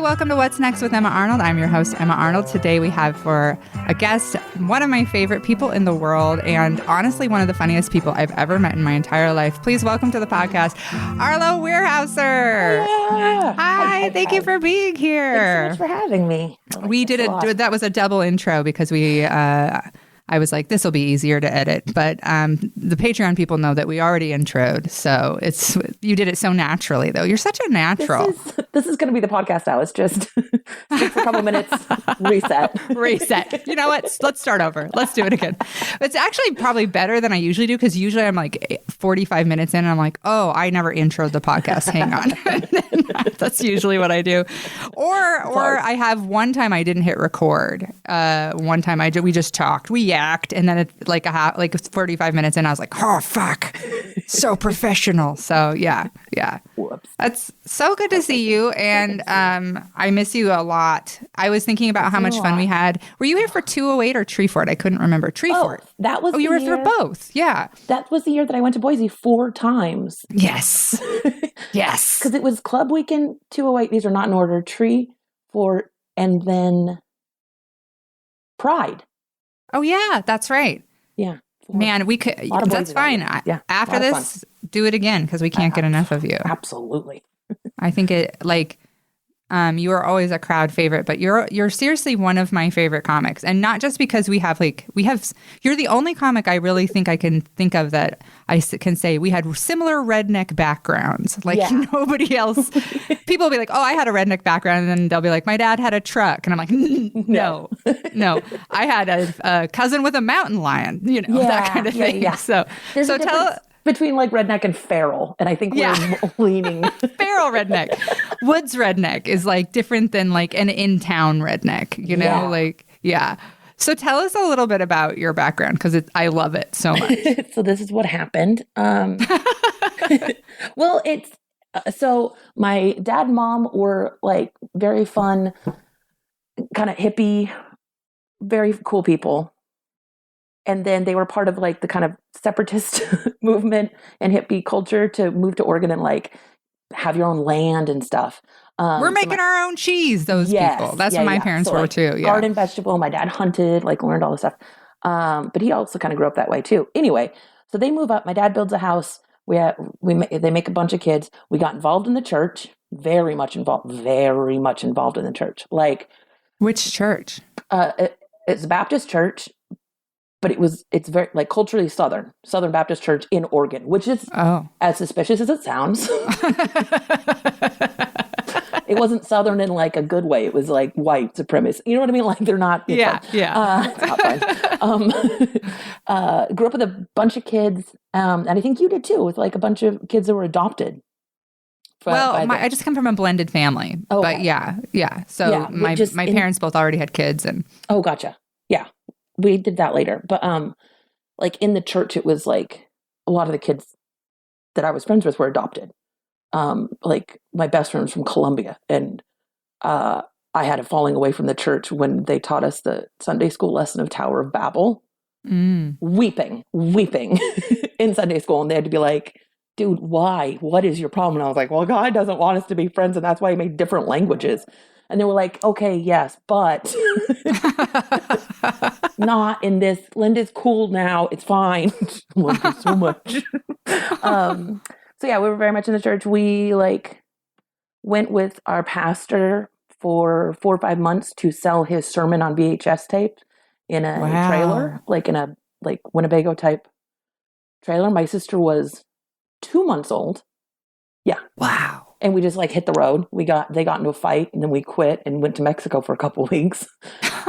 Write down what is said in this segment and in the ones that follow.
Hi, welcome to What's Next with Emma Arnold. I'm your host, Emma Arnold. Today we have for a guest one of my favorite people in the world and honestly one of the funniest people I've ever met in my entire life. Please welcome to the podcast, Arlo Weierhauser. Yeah. Hi, thank you for being here. Thanks so much for having me. We did it. That was a double intro because I was like, this will be easier to edit. But the Patreon people know that we already introed. So you did it so naturally, though. You're such a natural. This is going to be the podcast now. It's just stick for a couple minutes, reset. You know what? Let's start over. Let's do it again. It's actually probably better than I usually do because usually I'm like 45 minutes in and I'm like, oh, I never introed the podcast. Hang on. That's usually what I do. Or I have one time I didn't hit record. One time we just talked. We yacked, and then it, like 45 minutes in, I was like, oh fuck, so professional. So yeah. Whoops. That's so good to see you, and I miss you a lot. I was thinking about how much fun we had. Were you here for 208 or Treefort? I couldn't remember. Treefort. That was. Oh, you were for both. Yeah. That was the year that I went to Boise 4 times. Yes. Yes. Because it was Club Weekend 208. These are not in order. Treefort, and then Pride. Oh yeah, that's right. Yeah. 4. Man, we could. That's fine. Yeah. After this, do it again because we can't get enough of you. Absolutely. I think you are always a crowd favorite, but you're seriously one of my favorite comics, and not just because you're the only comic I really think I can think of that I can say we had similar redneck backgrounds. Like nobody else. People will be like, "Oh, I had a redneck background," and then they'll be like, "My dad had a truck," and I'm like, "No, I had a cousin with a mountain lion," that kind of thing. Yeah. So tell. Between like redneck and feral, and I think we're leaning feral redneck. Woods redneck is like different than like an in-town redneck, So tell us a little bit about your background because I love it so much. So this is what happened. Well, it's so my dad and mom were like very fun, kind of hippie, very cool people. And then they were part of like the kind of separatist movement and hippie culture to move to Oregon and like have your own land and stuff. We're making our own cheese, those people. That's what my parents were too. Yeah. Garden, vegetable. My dad hunted, like learned all this stuff. But he also kind of grew up that way too. Anyway, so they move up. My dad builds a house. They make a bunch of kids. We got involved in the church, very much involved in the church. Like, which church? It's a Baptist church. But it's very like culturally Southern Baptist Church in Oregon, which is as suspicious as it sounds. It wasn't Southern in like a good way. It was like white supremacist. You know what I mean? Like they're not. It's not fun. Grew up with a bunch of kids, and I think you did too, with like a bunch of kids that were adopted. I just come from a blended family. Oh, but yeah. So my parents both already had kids, and gotcha. Yeah. We did that later, but like in the church, it was like a lot of the kids that I was friends with were adopted. Like my best friend was from Colombia, and I had a falling away from the church when they taught us the Sunday school lesson of Tower of Babel, weeping in Sunday school, and they had to be like, "Dude, why? What is your problem?" And I was like, "Well, God doesn't want us to be friends, and that's why He made different languages." And they were like, "Okay, yes, but not in this. Linda's cool now. It's fine." I love you so much. So yeah, we were very much in the church. We like went with our pastor for 4 or 5 months to sell his sermon on VHS tape in a trailer, like in a like Winnebago type trailer. My sister was 2 months old. Yeah. Wow. And we just like hit the road. They got into a fight, and then we quit and went to Mexico for a couple of weeks.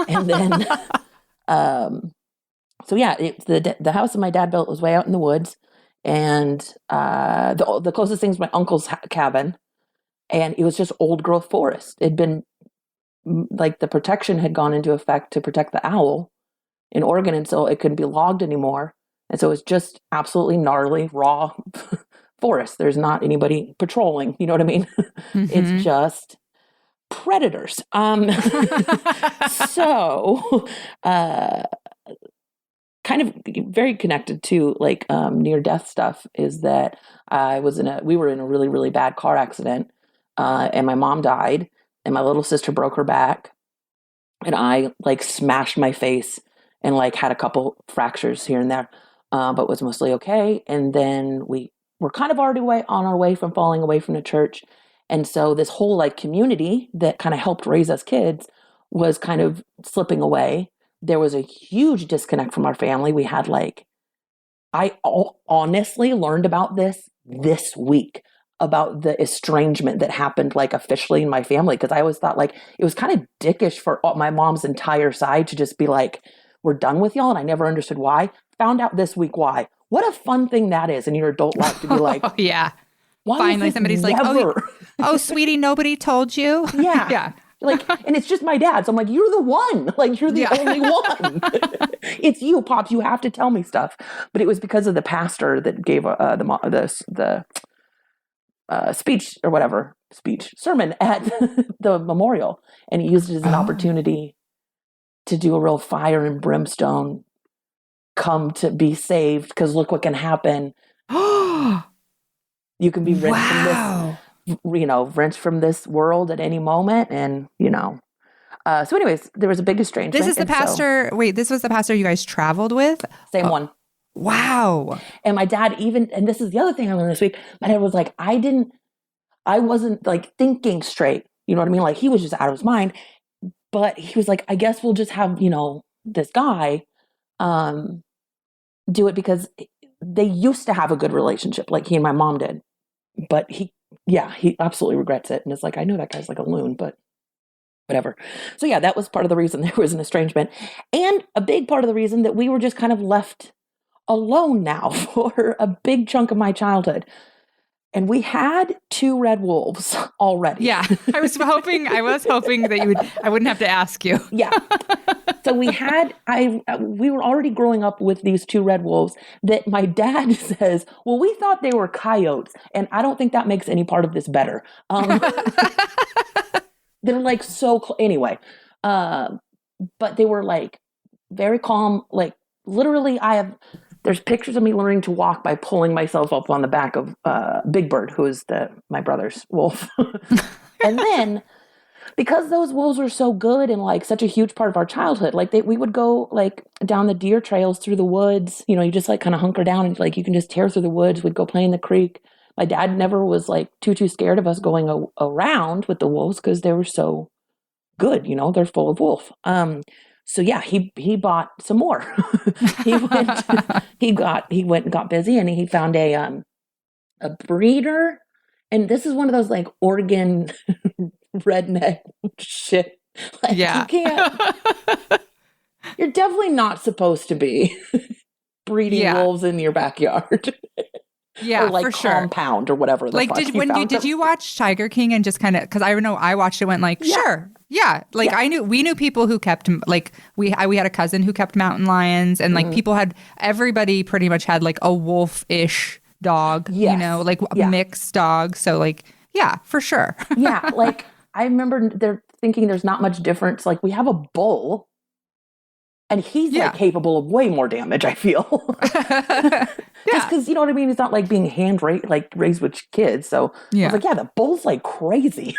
And then, so yeah, the house that my dad built was way out in the woods, and the closest thing was my uncle's cabin, and it was just old growth forest. It'd been like the protection had gone into effect to protect the owl in Oregon, and so it couldn't be logged anymore, and so it was just absolutely gnarly raw forest. There's not anybody patrolling. You know what I mean? Mm-hmm. It's just predators. So, kind of very connected to like near death stuff is that we were in a really, really bad car accident, and my mom died. and my little sister broke her back, and I like smashed my face and like had a couple fractures here and there, but was mostly okay. And then we were kind of already on our way from falling away from the church. And so this whole like community that kind of helped raise us kids was kind of slipping away. There was a huge disconnect from our family. We had like, honestly learned about this week, about the estrangement that happened like officially in my family. Cause I always thought like it was kind of dickish for my mom's entire side to just be like, we're done with y'all. And I never understood why. Found out this week why. What a fun thing that is in your adult life to be like, yeah. Why finally somebody's never? Like, oh, sweetie, nobody told you. Yeah. Yeah. Like, and it's just my dad. So I'm like, you're the one. Like, you're the only one. It's you, Pops. You have to tell me stuff. But it was because of the pastor that gave the speech or whatever sermon at the memorial, and he used it as an opportunity to do a real fire and brimstone. Come to be saved, because look what can happen. You can be wrenched from this. Wrenched from this world at any moment. And, so anyways, there was a big estrangement. This is the pastor. Wait, this was the pastor you guys traveled with? Same one. Wow. And my dad and this is the other thing I learned this week. My dad was like, I wasn't like thinking straight. You know what I mean? Like he was just out of his mind, but he was like, I guess we'll just have, this guy, do it, because they used to have a good relationship. Like he and my mom did, but he absolutely regrets it. And it's like, I know that guy's like a loon, but whatever. So yeah, that was part of the reason there was an estrangement, and a big part of the reason that we were just kind of left alone now for a big chunk of my childhood. And we had 2 red wolves already. Yeah. I was hoping that I wouldn't have to ask you. Yeah. So we were already growing up with these 2 red wolves that my dad says, well, we thought they were coyotes. And I don't think that makes any part of this better. They're like anyway. But they were like very calm. Like literally there's pictures of me learning to walk by pulling myself up on the back of Big Bird, who is my brother's wolf. And then, because those wolves were so good and like such a huge part of our childhood, like we would go like down the deer trails through the woods. You just like kind of hunker down and like you can just tear through the woods. We'd go play in the creek. My dad never was like too scared of us going around with the wolves because they were so good. They're full of wolf. So yeah, he bought some more. He went and got busy, and he found a breeder. And this is one of those like Oregon redneck shit. Like, yeah. You're definitely not supposed to be breeding wolves in your backyard. Yeah, or like for sure. compound or whatever. Did you watch Tiger King and just kind of, because I know I watched it, went like, sure. Yeah. Like we knew people who kept, like we had a cousin who kept mountain lions, and like everybody pretty much had like a wolf-ish dog, like a mixed dog. So like, yeah, for sure. Yeah. Like I remember they're thinking there's not much difference. Like we have a bull, and he's like capable of way more damage, I feel. Just because, you know what I mean? It's not like being raised with kids. So I was like, yeah, the bull's like crazy.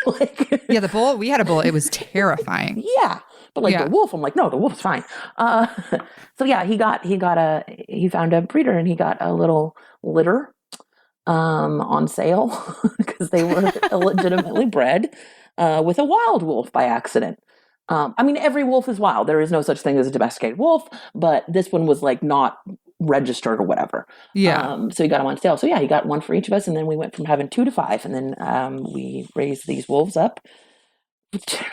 Yeah, the bull, we had a bull. It was terrifying. Yeah. But like the wolf, I'm like, no, the wolf's fine. So yeah, he found a breeder, and he got a little litter on sale because they were illegitimately bred with a wild wolf by accident. I mean, every wolf is wild. There is no such thing as a domesticated wolf, but this one was like not registered or whatever. Yeah. So he got them on sale. So yeah, he got one for each of us, and then we went from having 2 to 5, and then we raised these wolves up.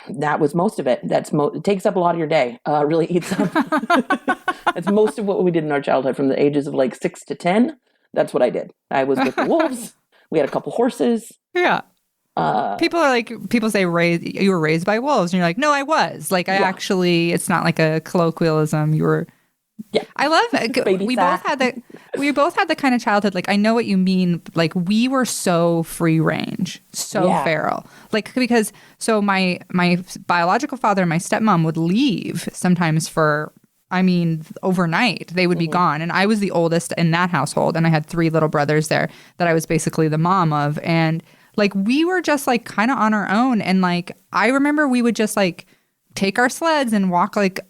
That was most of it. It takes up a lot of your day. Really eats up. That's most of what we did in our childhood, from the ages of like 6 to 10. That's what I did. I was with the wolves. We had a couple horses. Yeah. People say you were raised by wolves, and you're like, no, I was. Like, I actually, it's not like a colloquialism. You were. Yeah. I love it. We both had the kind of childhood, like, I know what you mean. Like, we were so free range, so feral. Like, because so my biological father and my stepmom would leave sometimes for, overnight. They would be gone. And I was the oldest in that household, and I had 3 little brothers there that I was basically the mom of. And like we were just like kind of on our own. And like, I remember we would just like take our sleds and walk like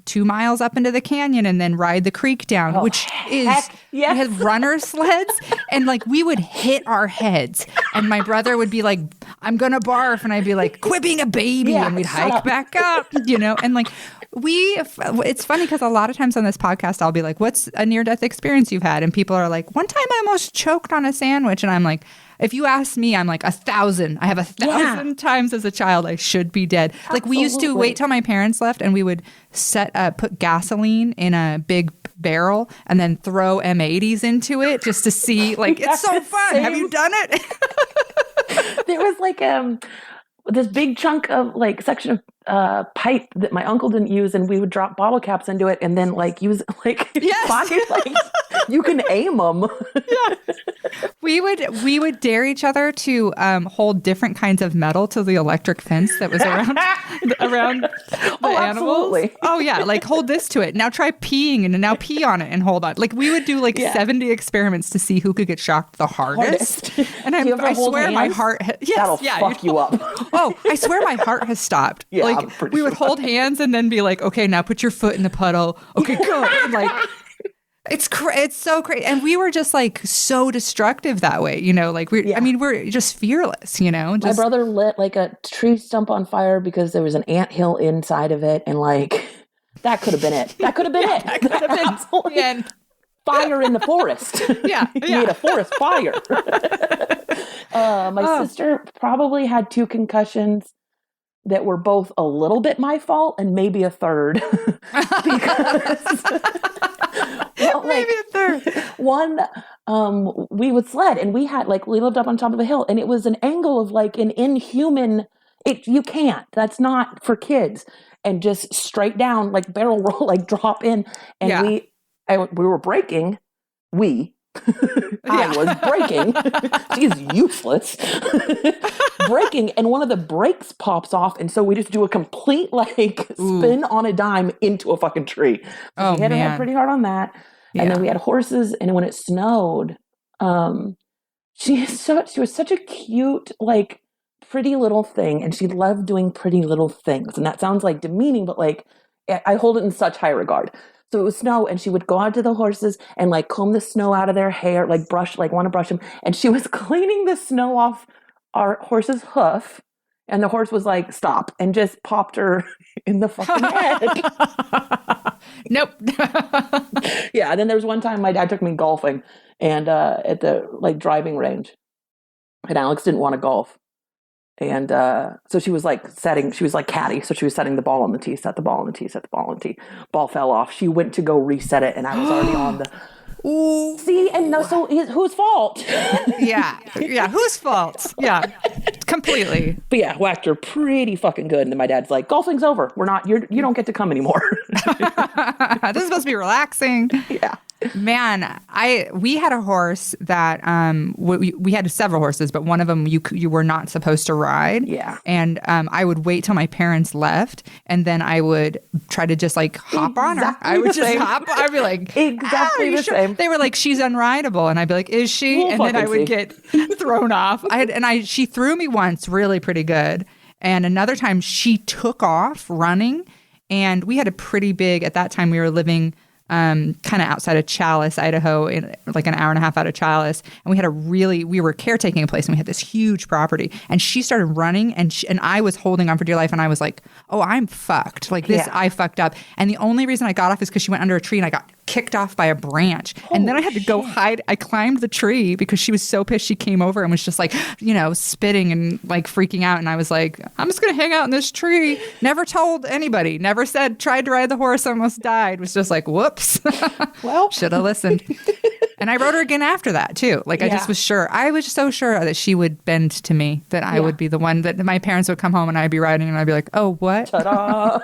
2 miles up into the canyon and then ride the creek down, which is, we had runner sleds, and like we would hit our heads, and my brother would be like, I'm gonna barf, and I'd be like, quit being a baby, and we'd hike back up, you know. And like it's funny because a lot of times on this podcast I'll be like, what's a near-death experience you've had? And people are like, one time I almost choked on a sandwich. And I'm like, if you ask me, I'm like 1,000. I have 1,000 times as a child I should be dead. Absolutely. Like we used to wait till my parents left, and we would put gasoline in a big barrel and then throw M80s into it just to see, like, it's so fun. Have you done it? There was like this big chunk of like section of pipe that my uncle didn't use, and we would drop bottle caps into it and then like use like pocket, like you can aim them. We would dare each other to hold different kinds of metal to the electric fence that was around the animals. Absolutely. Oh yeah, like hold this to it. Now try peeing, and now pee on it and hold on. Like we would do like 70 experiments to see who could get shocked the hardest. And I swear hands? My heart that'll fuck you up. Oh, I swear my heart has stopped. Yeah, like we would hold hands and then be like, okay, now put your foot in the puddle. Okay, go. And like it's so crazy. And we were just like so destructive that way, you know, like we're just fearless, you know. My brother lit like a tree stump on fire because there was an anthill inside of it, and like that could have been it. That could have been it. That could have been fire in the forest. He made a forest fire. My sister probably had 2 concussions that were both a little bit my fault and maybe a third. Because maybe a third. One, we would sled, and we lived up on top of a hill, and it was an angle of like an inhuman. You can't. That's not for kids. And just straight down, like barrel roll, like drop in, and we were braking. I was braking. She's useless. Braking, and one of the brakes pops off, and so we just do a complete like spin on a dime into a fucking tree. So we hit her head pretty hard on that. And then we had horses, and when it snowed, she was such a cute, like pretty little thing, and she loved doing pretty little things. And that sounds like demeaning, but like I hold it in such high regard. So it was snow, and she would go out to the horses and like comb the snow out of their hair, like want to brush them. And she was cleaning the snow off our horse's hoof, and the horse was like, stop, and just popped her in the fucking head. Nope. Yeah. And then there was one time my dad took me golfing, and at the like driving range, and Alex didn't want to golf. And so she was like caddy. So she was setting the ball on the tee, set the ball on the tee, set the ball on the tee. Ball fell off. She went to go reset it, and I was already on the. Ooh. See, and no, so whose fault? Yeah, whose fault? Yeah, completely. But yeah, whacked her pretty fucking good. And then my dad's like, "Golfing's over. You don't get to come anymore." This is supposed to be relaxing. Yeah. Man, we had a horse that we had several horses, but one of them you were not supposed to ride. Yeah. And I would wait till my parents left, and then I would try to just like hop on her. I would just hop. I'd be like, exactly the same. They were like, she's unrideable, and I'd be like, is she? And then I would get thrown off. She threw me once really pretty good, and another time she took off running, and we had a pretty big at that time we were living. Kind of outside of Chalice, Idaho, in like an hour and a half out of Chalice. And we were caretaking a place, and we had this huge property, and she started running, and I was holding on for dear life. And I was like, oh, I'm fucked. Like this, I fucked up. And the only reason I got off is because she went under a tree, and I got kicked off by a branch. And then I had to go hide. I climbed the tree because she was so pissed. She came over and was just like, you know, spitting and like freaking out. And I was like, I'm just going to hang out in this tree. Never told anybody. Never said, tried to ride the horse, almost died. Was just like, whoops. Well, should have listened. And I rode her again after that too. Like I just was sure. I was so sure that she would bend to me, that I would be the one that my parents would come home and I'd be riding, and I'd be like, oh, what? Ta-da.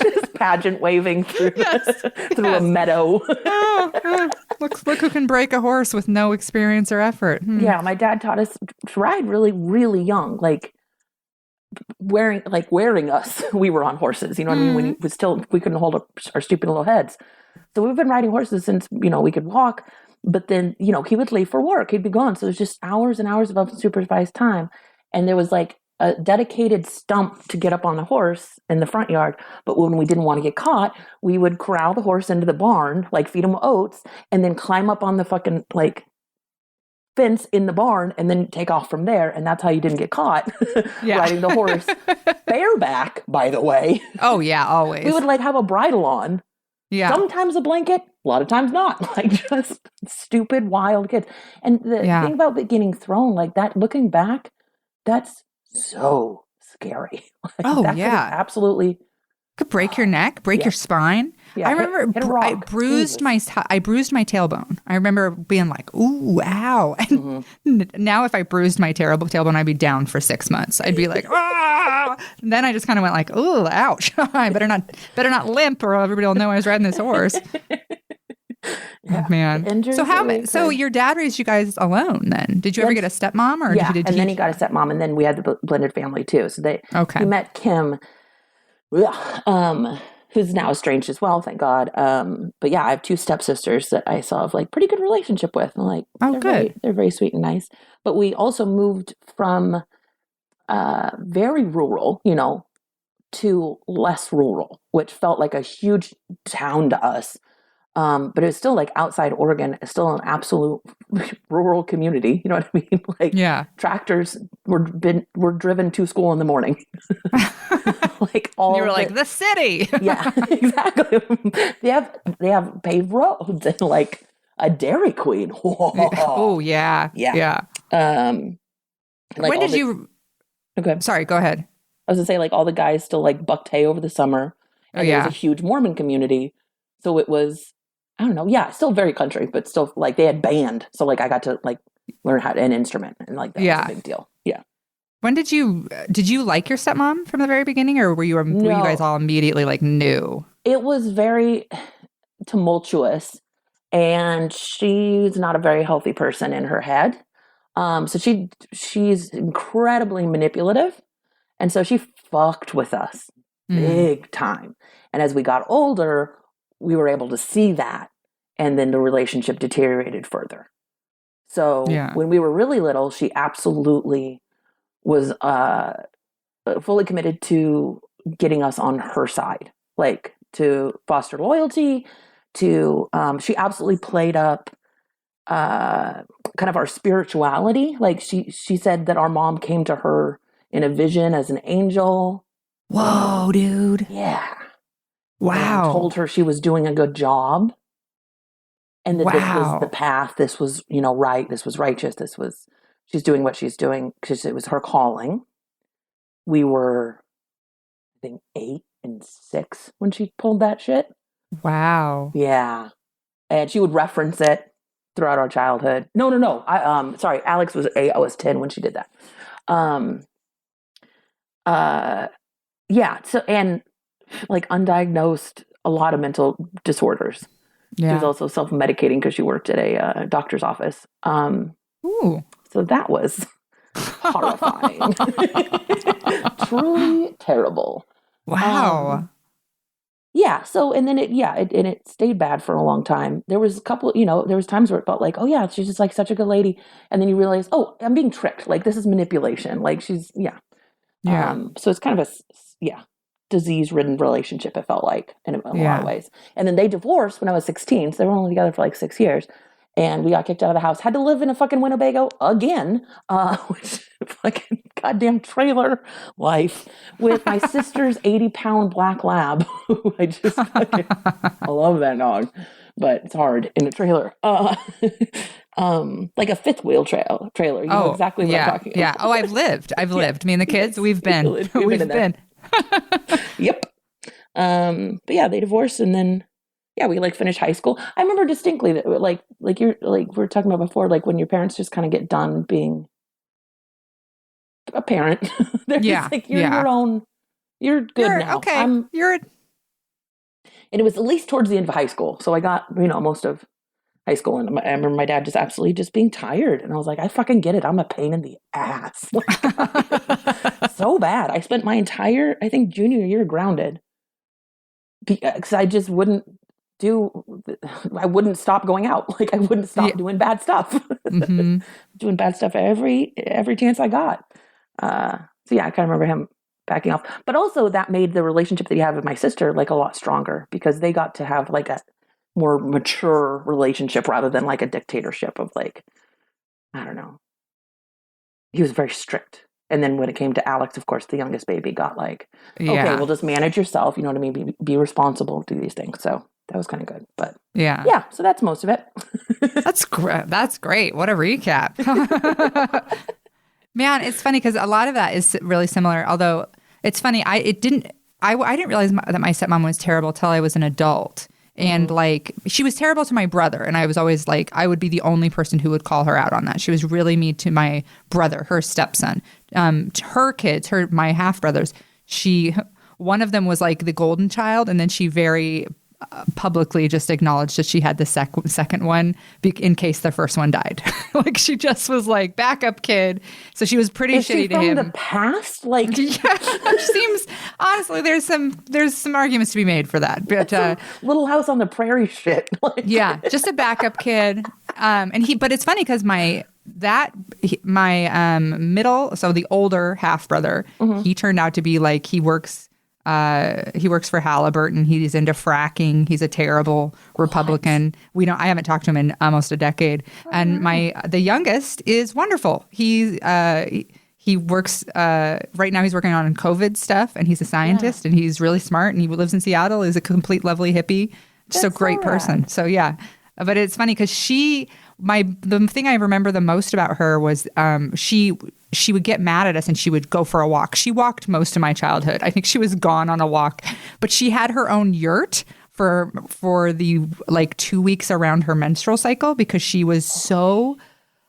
Just pageant waving through a meadow. Look who can break a horse with no experience or effort. Yeah, my dad taught us to ride really, really young. Like wearing us. We were on horses, you know what I mean? We couldn't hold up our stupid little heads. So we've been riding horses since, you know, we could walk. But then, he would leave for work. He'd be gone. So it was just hours and hours of unsupervised time. And there was like a dedicated stump to get up on the horse in the front yard. But when we didn't want to get caught, we would corral the horse into the barn, like feed him oats, and then climb up on the fucking like fence in the barn and then take off from there. And that's how you didn't get caught riding the horse bareback, by the way. Oh, yeah, always. We would like have a bridle on. Yeah. Sometimes a blanket, a lot of times not. Like just stupid, wild kids. And the thing about getting thrown like that, looking back, that's so scary. Like, that absolutely could break your neck, break your spine. Yeah, I remember I bruised my tailbone. I remember being like, "Ooh, ow!" And now, if I bruised my tailbone, I'd be down for 6 months. I'd be like, "Ah!" And then I just kind of went like, "Ooh, ouch! I better not limp, or everybody will know I was riding this horse." Oh, man. So your dad raised you guys alone then? Did you ever get a stepmom? Or and then he got a stepmom, and then we had the blended family too. So he met Kim. Who's now estranged as well, thank God. But yeah, I have 2 stepsisters that I saw of like pretty good relationship with. I'm like, they're very sweet and nice. But we also moved from very rural, to less rural, which felt like a huge town to us. But it was still like outside Oregon. It's still an absolute rural community. You know what I mean? Like tractors were driven to school in the morning. Like all you were like the city. Yeah, exactly. They have paved roads and like a Dairy Queen. Whoa. Oh yeah. Like when did you? Okay, sorry. Go ahead. I was gonna say like all the guys still like bucked hay over the summer. And there was a huge Mormon community, so it was. I don't know. Yeah, still very country, but still like they had band. So like I got to like learn how to an instrument and like that was a big deal. Yeah. When did you like your stepmom from the very beginning, or were you guys all immediately like new? It was very tumultuous, and she's not a very healthy person in her head. So she's incredibly manipulative, and so she fucked with us big time. And as we got older, we were able to see that, and then the relationship deteriorated further. So when we were really little, she absolutely was fully committed to getting us on her side, like to foster loyalty, to she absolutely played up kind of our spirituality. Like she said that our mom came to her in a vision as an angel. Whoa, dude. Yeah. Wow. And told her she was doing a good job. And that this was the path. This was, right. This was righteous. She's doing what she's doing because it was her calling. We were, I think, 8 and 6 when she pulled that shit. Wow. Yeah. And she would reference it throughout our childhood. No. Sorry. Alex was 8. I was 10 when she did that. Yeah. So, and like undiagnosed, a lot of mental disorders. Yeah. She was also self-medicating because she worked at a doctor's office. Ooh. So that was horrifying. Truly terrible. Wow. Yeah. So, and then it stayed bad for a long time. There was a couple, there was times where it felt like, oh yeah, she's just like such a good lady. And then you realize, oh, I'm being tricked. Like this is manipulation. Like she's, yeah. So it's kind of disease-ridden relationship, it felt like, in a lot of ways. And then they divorced when I was 16, so they were only together for like 6 years. And we got kicked out of the house. Had to live in a fucking Winnebago again, which fucking goddamn trailer life with my sister's 80-pound black lab. I just fucking, I love that dog, but it's hard in a trailer. Like a fifth wheel trailer. You know exactly what I'm talking about. Yeah. Oh, I've lived. Me and the kids, we've been. We've been. Yep. But yeah, they divorced, and then we like finished high school. I remember distinctly that like you're like we were talking about before, like when your parents just kind of get done being a parent. They're just like you're your own. You're good now. Okay. And it was at least towards the end of high school, so I got most of high school, and I remember my dad just absolutely just being tired, and I was like, I fucking get it. I'm a pain in the ass. So bad. I spent my entire, I think, junior year grounded because I just wouldn't I wouldn't stop going out. Like I wouldn't stop doing bad stuff. Mm-hmm. Doing bad stuff every chance I got. So yeah, I kind of remember him backing off. But also that made the relationship that he had with my sister like a lot stronger because they got to have like a more mature relationship rather than like a dictatorship of like, I don't know. He was very strict. And then when it came to Alex, of course, the youngest baby got like, okay, well, just manage yourself. You know what I mean? Be responsible, do these things. So that was kind of good. But yeah, so that's most of it. That's great. That's great. What a recap. Man, it's funny because a lot of that is really similar. Although it's funny, I didn't realize that my stepmom was terrible till I was an adult. And like, she was terrible to my brother. And I was always like, I would be the only person who would call her out on that. She was really mean to my brother, her stepson, her kids, my half brothers. One of them was like the golden child. And then she very publicly just acknowledged that she had the second one in case the first one died. Like she just was like backup kid. So she was pretty shitty to him. From the past, like yeah, seems honestly there's some arguments to be made for that. But Little House on the Prairie shit. Like. Yeah, just a backup kid. But it's funny because my middle, so the older half brother, he turned out to be like he works for Halliburton. He's into fracking. He's a terrible Republican. I haven't talked to him in almost a decade. And the youngest is wonderful. He works right now. He's working on COVID stuff, and he's a scientist, and he's really smart. And he lives in Seattle. Is a complete lovely hippie, just a great person. So yeah, but it's funny because the thing I remember the most about her was she would get mad at us and she would go for a walk. She walked most of my childhood. I think she was gone on a walk, but she had her own yurt for the like 2 weeks around her menstrual cycle because she was so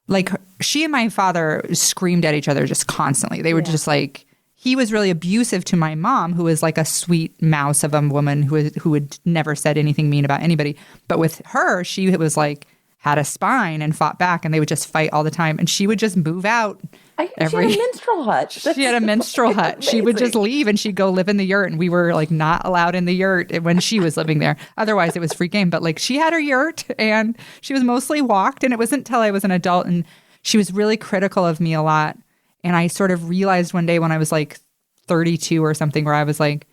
like, she and my father screamed at each other just constantly. They were just like, he was really abusive to my mom, who was like a sweet mouse of a woman who had never said anything mean about anybody. But with her, she was like, had a spine and fought back, and they would just fight all the time. And she would just move out. She had a menstrual hut. She had a menstrual hut. Amazing. She would just leave and she'd go live in the yurt, and we were like not allowed in the yurt when she was living there. Otherwise, it was free game. But like, she had her yurt and she was mostly walked. And it wasn't until I was an adult, and she was really critical of me a lot. And I sort of realized one day when I was like 32 or something, where I was like,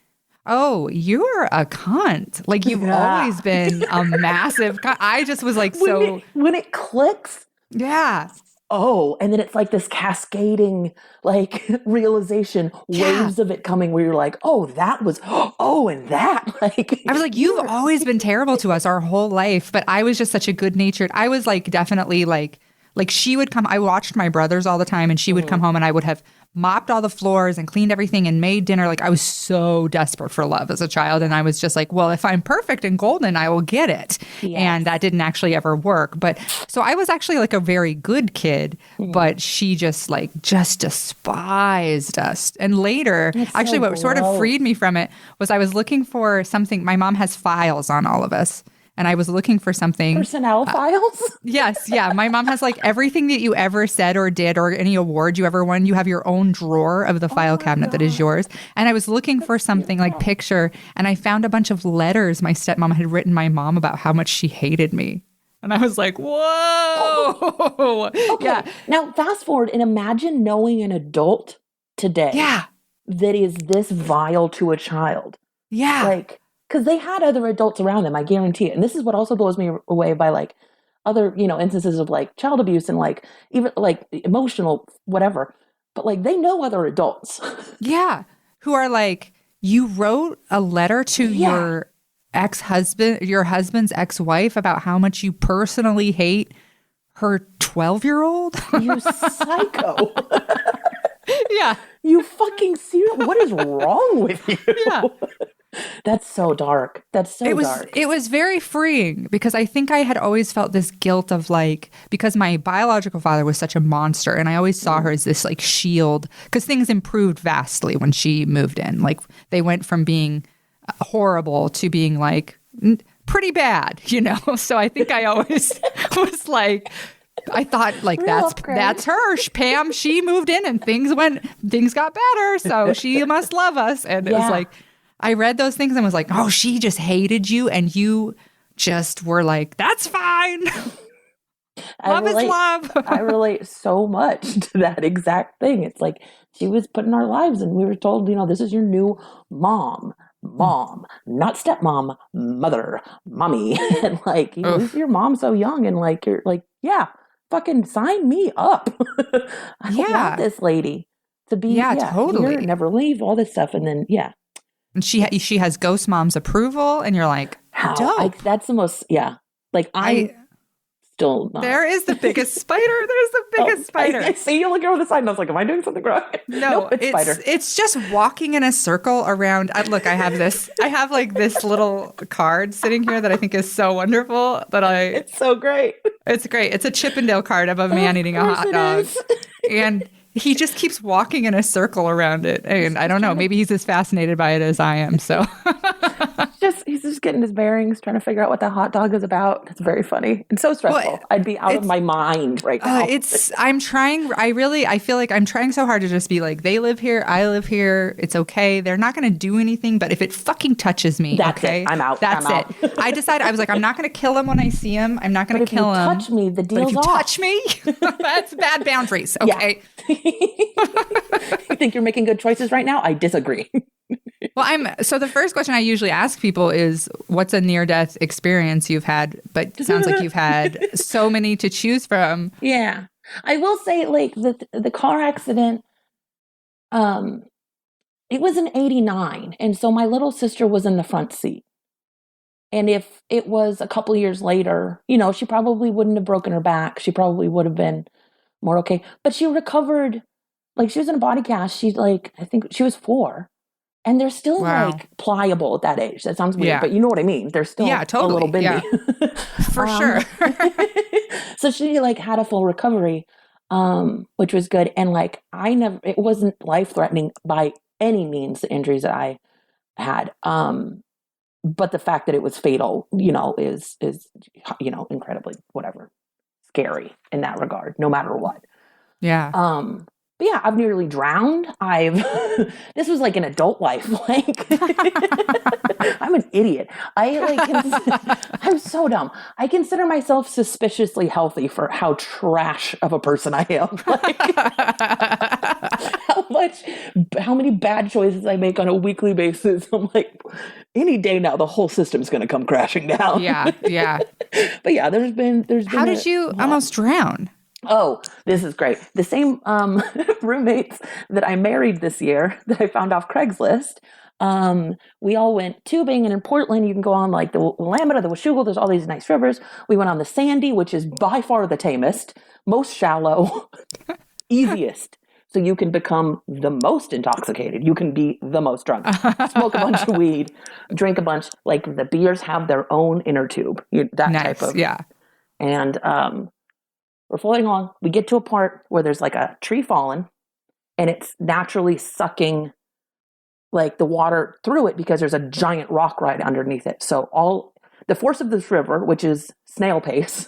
oh, you're a cunt. Like, you've always been a massive cunt. I just was like, when it clicks. Yeah. Oh, and then it's like this cascading, like, realization, waves of it coming where you're like, oh, that was, and that. Like, I was like, you've always been terrible to us our whole life. But I was just such a good natured. I was like, definitely like she would come. I watched my brothers all the time, and she would come home, and I would have mopped all the floors and cleaned everything and made dinner. Like, I was so desperate for love as a child. And I was just like, well, if I'm perfect and golden, I will get it. Yes. And that didn't actually ever work. But so I was actually like a very good kid, but she just despised us. And later, what sort of freed me from it was I was looking for something. My mom has files on all of us. And I was looking for something. Personnel files? Yes. Yeah. My mom has like everything that you ever said or did or any award you ever won. You have your own drawer of the file cabinet that is yours. And I was looking for something like picture. And I found a bunch of letters my stepmom had written my mom about how much she hated me. And I was like, whoa. Okay. Yeah. Now, fast forward and imagine knowing an adult today that is this vile to a child. Yeah. Like, because they had other adults around them, I guarantee it. And this is what also blows me away by like other, instances of like child abuse and like even like emotional whatever. But like they know other adults. Yeah. Who are like, you wrote a letter to your ex-husband, your husband's ex-wife about how much you personally hate her 12-year-old? You psycho. Yeah. You fucking serious? What is wrong with you? Yeah. That's so dark. That's so dark. It was very freeing because I think I had always felt this guilt of like, because my biological father was such a monster and I always saw her as this like shield, because things improved vastly when she moved in. Like they went from being horrible to being like pretty bad, So I think I always was like, I thought like that's her. Pam, she moved in and things got better. So she must love us. And it was like, I read those things and was like, oh, she just hated you and you just were like, that's fine. Love is love. I relate so much to that exact thing. It's like she was put in our lives and we were told, this is your new mom, not stepmom, mother, mommy. And like, this is your mom so young. And like, you're like, yeah, fucking sign me up. I want this lady to be totally here, never leave, all this stuff. And then, and she has ghost mom's approval. And you're like, dope. That's the most, like I still not. There is the biggest spider. There's the biggest spider. I see you looking over the side and I was like, am I doing something wrong? No, nope, it's spider. It's just walking in a circle around. Look, I have like this little card sitting here that I think is so wonderful it's so great. It's great. It's a Chippendale card of a man eating a hot dog. And he just keeps walking in a circle around it. And I don't know, maybe he's as fascinated by it as I am. So he's just getting his bearings, trying to figure out what the hot dog is about. It's very funny and so stressful. Well, I'd be out of my mind right now. I feel like I'm trying so hard to just be like, they live here, I live here. It's okay. They're not going to do anything. But if it fucking touches me, that's it. I'm out. That's it. I decided, I was like, I'm not going to kill him when I see him. I'm not going to kill him. If you touch me, the deal's off. Touch me, that's bad boundaries. Okay. Yeah. You think you're making good choices right now? I disagree. Well, so the first question I usually ask people is, what's a near-death experience you've had? But it sounds like you've had so many to choose from. Yeah. I will say, like, the car accident, it was in 89. And so my little sister was in the front seat. And if it was a couple years later, she probably wouldn't have broken her back. She probably would have been more okay. But she recovered, like, she was in a body cast. She's like, I think she was 4. And they're still like pliable at that age. That sounds weird, but you know what I mean? They're still totally. a little bendy. Yeah. For sure. So she like had a full recovery, which was good. And like, it wasn't life-threatening by any means, the injuries that I had. But the fact that it was fatal, is incredibly scary in that regard, no matter what. Yeah. But yeah, I've nearly drowned. This was like an adult life. Like, I'm an idiot. I'm so dumb. I consider myself suspiciously healthy for how trash of a person I am. Like, how many bad choices I make on a weekly basis. I'm like, any day now, the whole system's going to come crashing down. Yeah. Yeah. But yeah, there's been. How did you almost drown? Oh, this is great. The same roommates that I married this year that I found off Craigslist, we all went tubing, and in Portland, you can go on like the Willamette, the Washougal, there's all these nice rivers. We went on the Sandy, which is by far the tamest, most shallow, easiest. So you can become the most intoxicated. You can be the most drunk. Smoke a bunch of weed, drink a bunch. Like the beers have their own inner tube. That type of. Yeah. And we're floating along. We get to a part where there's like a tree fallen and it's naturally sucking like the water through it because there's a giant rock right underneath it. So all the force of this river, which is snail pace,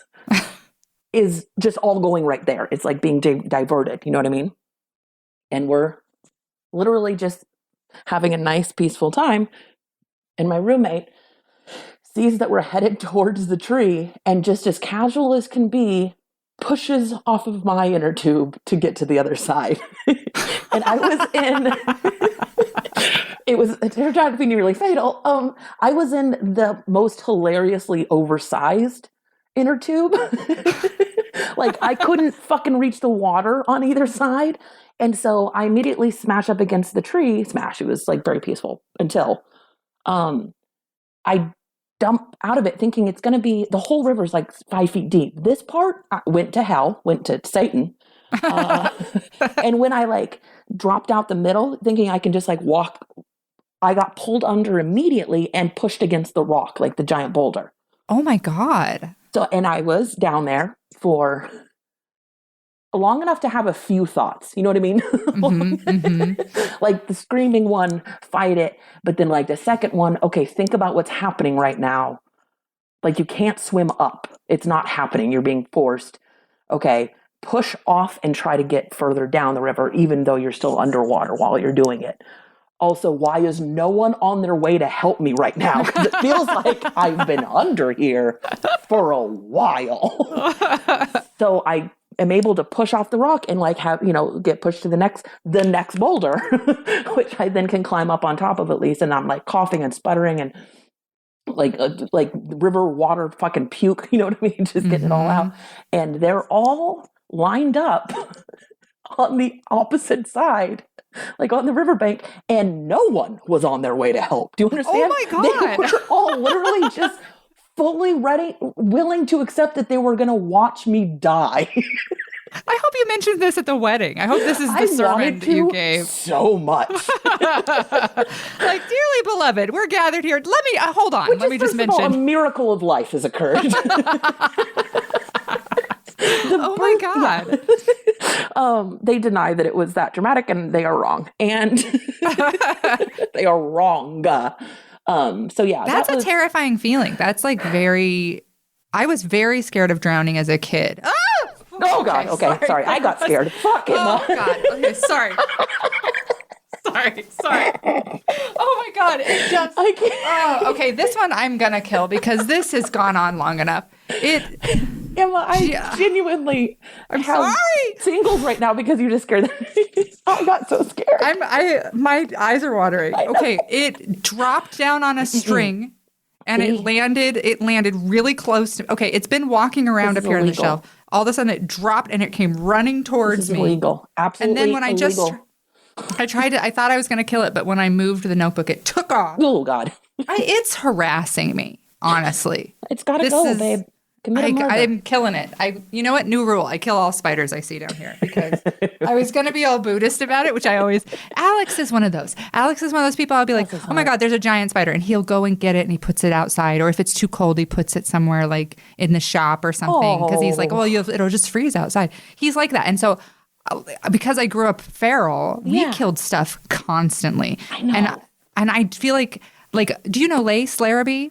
is just all going right there. It's like being diverted. You know what I mean? And we're literally just having a nice, peaceful time. And my roommate sees that we're headed towards the tree and just as casual as can be, pushes off of my inner tube to get to the other side. And I was it turned out to be nearly fatal. I was in the most hilariously oversized inner tube. Like I couldn't fucking reach the water on either side. And so I immediately smash up against the tree. It was like very peaceful until I dump out of it thinking it's going to be, the whole river's like 5 feet deep. This part went to hell, went to Satan. And when I like dropped out the middle thinking I can just like walk, I got pulled under immediately and pushed against the rock, like the giant boulder. Oh my God. So, and I was down there for long enough to have a few thoughts. You know what I mean? Mm-hmm, mm-hmm. Like the screaming one, fight it. But then like the second one, okay, think about what's happening right now. Like you can't swim up. It's not happening. You're being forced. Okay, push off and try to get further down the river, even though you're still underwater while you're doing it. Also, why is no one on their way to help me right now? Because it feels like I've been under here for a while. So I am able to push off the rock and like have, get pushed to the next boulder, which I then can climb up on top of at least. And I'm like coughing and sputtering and like river water fucking puke, you know what I mean? Just getting it all out. And they're all lined up on the opposite side, like on the riverbank, and no one was on their way to help. Do you understand? Oh my God. They were all literally just fully ready, willing to accept that they were going to watch me die. I hope you mentioned this at the wedding. I hope this is the sermon that you gave. So much. Like, dearly beloved, we're gathered here. Let me, hold on. Let me just mention. A miracle of life has occurred. Oh my God. Yeah. They deny that it was that dramatic, and they are wrong. And they are wrong. So yeah. That's a terrifying feeling. That's like I was very scared of drowning as a kid. Oh God. Okay. Sorry. I got scared. Fuck it. Oh God. Okay. Sorry. Sorry. Oh my God. It just. I can't. Okay. This one I'm gonna kill because this has gone on long enough. Emma, I genuinely I'm have sorry. tingles right now because you just scared me. I got so scared. My eyes are watering. Okay. It dropped down on a string. And it landed really close to, okay, it's been walking around up here on the shelf. All of a sudden it dropped and it came running towards me. Illegal. Absolutely. And then when illegal. I thought I was going to kill it, but when I moved the notebook, it took off. Oh God. It's harassing me, honestly. It's got to go, babe. I'm killing it. You know what? New rule. I kill all spiders I see down here because I was going to be all Buddhist about it, which Alex is one of those. Alex is one of those people I'll be like, oh my God, there's a giant spider. And he'll go and get it and he puts it outside. Or if it's too cold, he puts it somewhere like in the shop or something. Because he's like, well, it'll just freeze outside. He's like that. And so because I grew up feral, we killed stuff constantly. I know. And I feel like, do you know Lace Larrabee?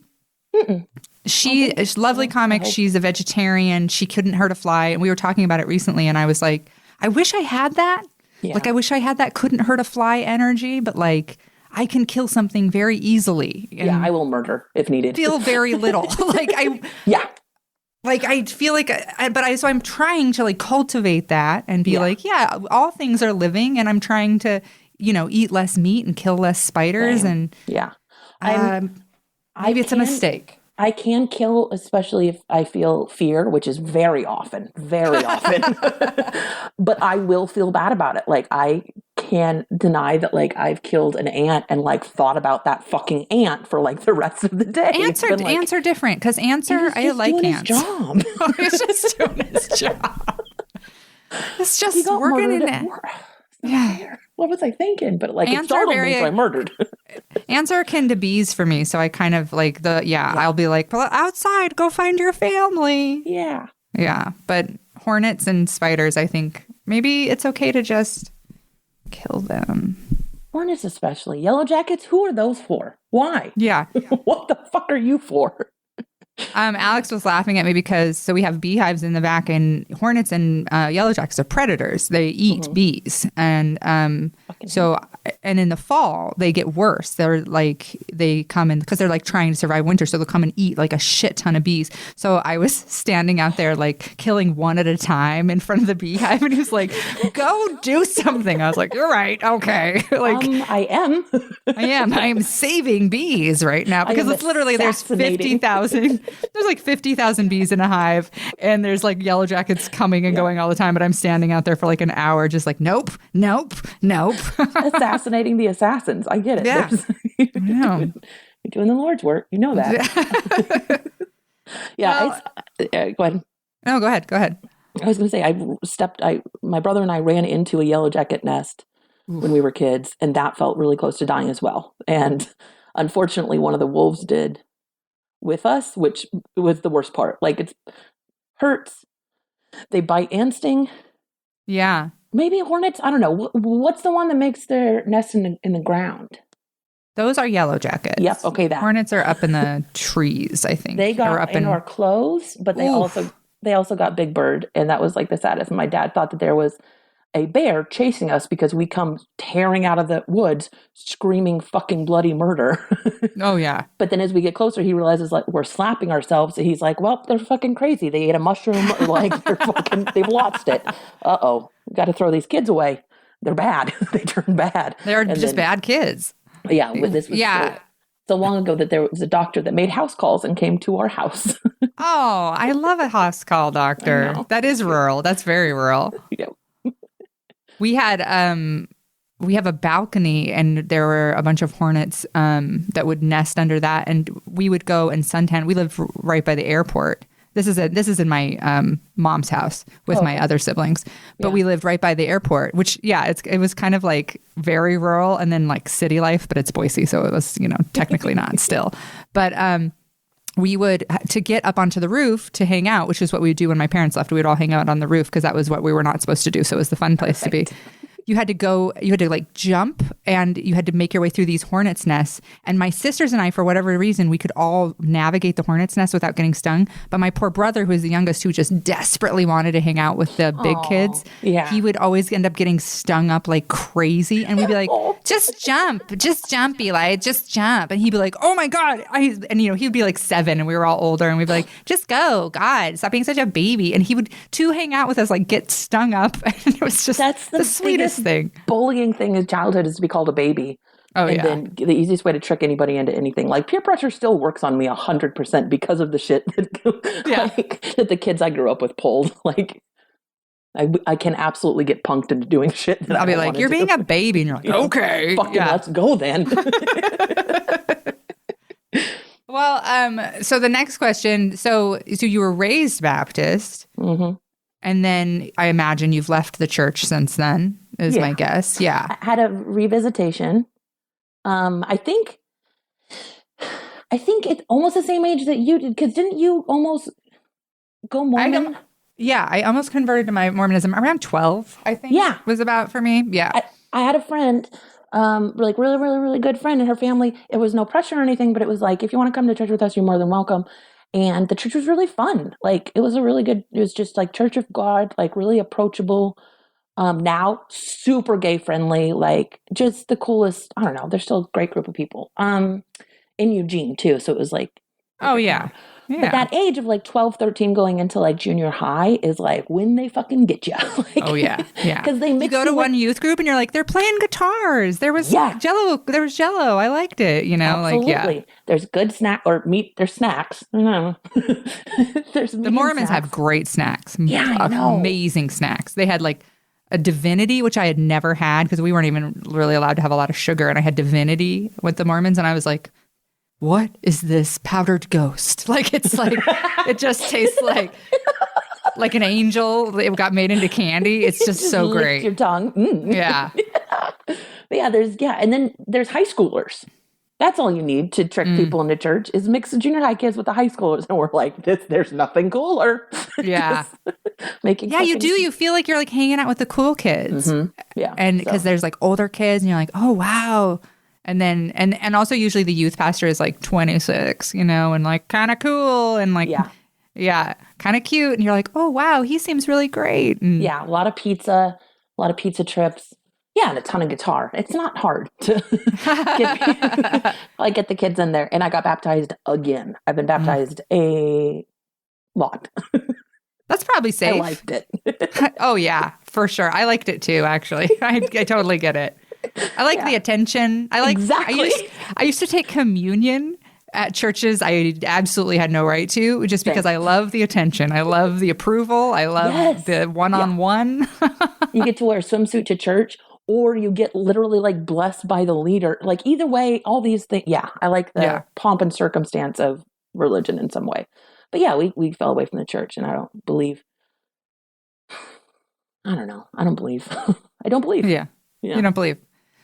Mm-mm. She's lovely comic. She's a vegetarian. She couldn't hurt a fly. And we were talking about it recently. And I was like, I wish I had that. Yeah. Like, I wish I had that couldn't hurt a fly energy. But like, I can kill something very easily. And I will murder if needed. Feel very little. I feel like, so I'm trying to like cultivate that and be like, all things are living. And I'm trying to, eat less meat and kill less spiders. And maybe it's a mistake. I can kill, especially if I feel fear, which is very often. But I will feel bad about it. Like, I can deny that, like, I've killed an ant and, like, thought about that fucking ant for, like, the rest of the day. Ants are different, because I like ants. Job. It's just doing his job. It's just working in it. Yeah. What was I thinking? But like, it startled me, so I murdered. Ants are akin to bees for me, so I kind of like I'll be like, well, outside, go find your family. Yeah. Yeah. But hornets and spiders, I think maybe it's okay to just kill them. Hornets especially. Yellow jackets, who are those for? Why? Yeah. What the fuck are you for? Alex was laughing at me because we have beehives in the back, and hornets and yellow jackets are predators. They eat bees, and in the fall they get worse. They come in because they're like trying to survive winter, so they'll come and eat like a shit ton of bees. So I was standing out there like killing one at a time in front of the beehive, and he was like, "Go do something." I was like, "You're right, okay." I am. I am saving bees right now because it's literally there's 50,000. There's like 50,000 bees in a hive, and there's like yellow jackets coming and going all the time. But I'm standing out there for like an hour, just like, nope. Assassinating the assassins. I get it. Yeah. You're doing the Lord's work. You know that. Go ahead. No, go ahead. I was going to say, my brother and I ran into a yellow jacket nest when we were kids, and that felt really close to dying as well. And unfortunately, one of the wolves did with us, which was the worst part. Like, it hurts. They bite and sting. Yeah. Maybe hornets. I don't know. What's the one that makes their nest in the ground? Those are yellow jackets. Yep. Okay. Hornets are up in the trees, I think. They got up in our clothes, but they also got big bird, and that was like the saddest. My dad thought that there was a bear chasing us because we come tearing out of the woods screaming fucking bloody murder. Oh, yeah. But then as we get closer, he realizes like we're slapping ourselves. And he's like, well, they're fucking crazy. They ate a mushroom or like they've lost it. Uh-oh. Got to throw these kids away. They're bad. They turn bad. They're just bad kids. Yeah. This was so long ago that there was a doctor that made house calls and came to our house. Oh, I love a house call doctor. That is rural. That's very rural. Yeah. We had we have a balcony and there were a bunch of hornets that would nest under that, and we would go and suntan. We lived right by the airport. This is in my mom's house with my other siblings, but we lived right by the airport, which it was kind of like very rural and then like city life, but it's Boise, so it was technically not still, but we would, to get up onto the roof to hang out, which is what we would do when my parents left. We would all hang out on the roof because that was what we were not supposed to do. So it was the fun place to be. You had to like jump and you had to make your way through these hornets' nests. And my sisters and I, for whatever reason, we could all navigate the hornet's nest without getting stung. But my poor brother, who was the youngest, who just desperately wanted to hang out with the big kids, he would always end up getting stung up like crazy. And we'd be like, just jump, Eli, just jump. And he'd be like, oh my God. He'd be like 7 and we were all older. And we'd be like, just go, God, stop being such a baby. And he would, to hang out with us, like get stung up. And it was just the sweetest thing. Bullying thing in childhood is to be called a baby. Oh, and then the easiest way to trick anybody into anything, like peer pressure still works on me 100% because of the shit that the kids I grew up with pulled. Like I can absolutely get punked into doing shit that I'll be like, you're being a baby, and you're like, okay, fucking let's go then. Well, so the next question, so you were raised Baptist, and then I imagine you've left the church since then, is my guess. Yeah. I had a revisitation. I think it's almost the same age that you did, because didn't you almost go Mormon? I almost converted to my Mormonism around 12, I think. Yeah. Was about for me. Yeah. I had a friend, like really, really, really good friend, and her family, it was no pressure or anything, but it was like, if you want to come to church with us, you're more than welcome. And the church was really fun. Like it was it was just like Church of God, like really approachable. Now super gay friendly, like just the coolest. I don't know. They're still a great group of people. In Eugene too. So it was like, oh yeah. Yeah. But that age of like 12, 13 going into like junior high is like when they fucking get you. Like, oh yeah. Yeah. Because they mix you go to one youth group and you're like, they're playing guitars. There was Jello. There was Jello. I liked it. Absolutely. Like, yeah. There's good snack or meat. There's snacks. No. There's the Mormons have great snacks. Yeah, I know. Amazing snacks. They had like a divinity, which I had never had because we weren't even really allowed to have a lot of sugar. And I had divinity with the Mormons. And I was like, what is this powdered ghost? Like, it's like, it just tastes like an angel. It got made into candy. It's just so great. Your tongue. Yeah. And then there's high schoolers. That's all you need to trick people into church is mix the junior high kids with the high schoolers. And we're like, there's nothing cooler. Yeah. You do. You feel like you're like hanging out with the cool kids. Mm-hmm. Yeah. And because there's like older kids and you're like, oh, wow. And then, and also usually the youth pastor is like 26, and like kind of cool and like, kind of cute. And you're like, oh, wow, he seems really great. And a lot of pizza trips. Yeah, and a ton of guitar. It's not hard to get the kids in there. And I got baptized again. I've been baptized a lot. That's probably safe. I liked it. Oh, yeah, for sure. I liked it too, actually. I totally get it. I like the attention. Exactly. I used to take communion at churches I absolutely had no right to, just because I love the attention. I love the approval. I love the one-on-one. You get to wear a swimsuit to church, or you get literally like blessed by the leader. Like either way, all these things. Yeah, I like the pomp and circumstance of religion in some way. But yeah, we fell away from the church, and I don't believe. I don't know. I don't believe. I don't believe. Yeah. You don't believe.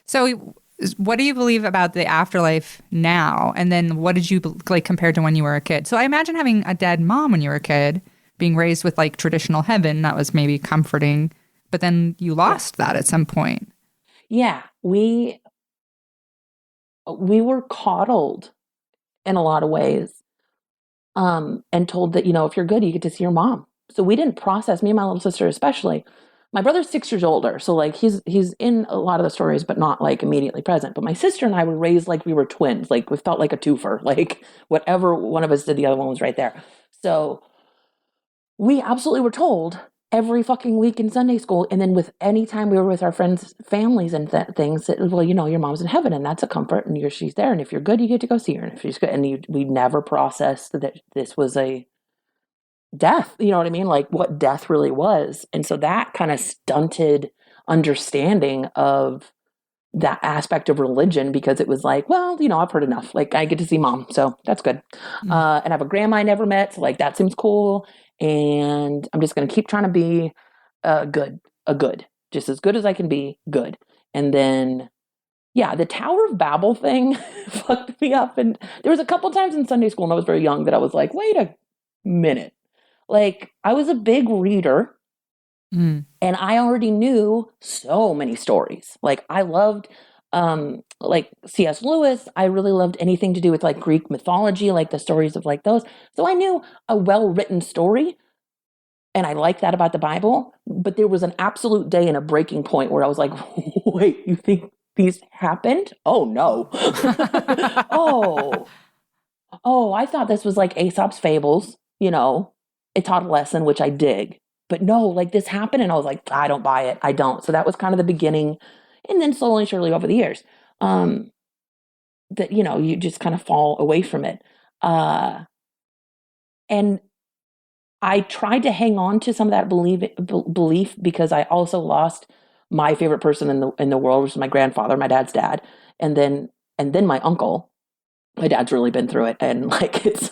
So what do you believe about the afterlife now? And then what did you like compared to when you were a kid? So I imagine having a dead mom when you were a kid, being raised with like traditional heaven, that was maybe comforting. But then you lost that at some point. Yeah. We were coddled in a lot of ways. And told that, if you're good, you get to see your mom. So we didn't process, me and my little sister especially, my brother's 6 years older, so like he's in a lot of the stories, but not like immediately present. But my sister and I were raised like we were twins. Like we felt like a twofer. Like whatever one of us did, the other one was right there. So we absolutely were told every fucking week in Sunday school, and then with any time we were with our friends' families and things, that, well, your mom's in heaven, and that's a comfort, and she's there, and if you're good, you get to go see her, and if she's good, and we never processed that this was a death, you know what I mean? Like what death really was. And so that kind of stunted understanding of that aspect of religion, because it was like, well, I've heard enough. Like I get to see mom, so that's good. And I have a grandma I never met, so like that seems cool. And I'm just going to keep trying to be good, just as good as I can be good. And then, yeah, the Tower of Babel thing fucked me up. And there was a couple times in Sunday school when I was very young that I was like, wait a minute. Like I was a big reader. And I already knew so many stories. Like I loved like C.S. Lewis. I really loved anything to do with like Greek mythology, like the stories of like those. So I knew a well-written story, and I liked that about the Bible. But there was an absolute day and a breaking point where I was like, wait, you think these happened? Oh no. I thought this was like Aesop's fables, it taught a lesson, which I dig. But no, like this happened, and I was like, I don't buy it. I don't. So that was kind of the beginning. And then slowly and surely over the years, that, you just kind of fall away from it. And I tried to hang on to some of that belief because I also lost my favorite person in the world, which is my grandfather, my dad's dad. And then my uncle. My dad's really been through it, and like it's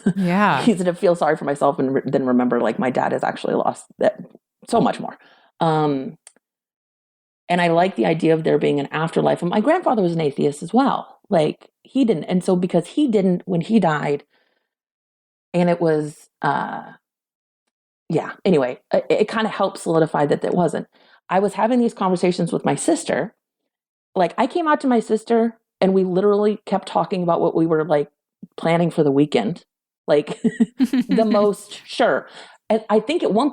easy to feel sorry for myself and then remember like my dad has actually lost that so much more. And I like the idea of there being an afterlife. And my grandfather was an atheist as well. Like he didn't, and so because he didn't when he died, and it was anyway, it kind of helped solidify that it wasn't. I was having these conversations with my sister. Like I came out to my sister, and we literally kept talking about what we were like planning for the weekend. Like the most sure. And I think at one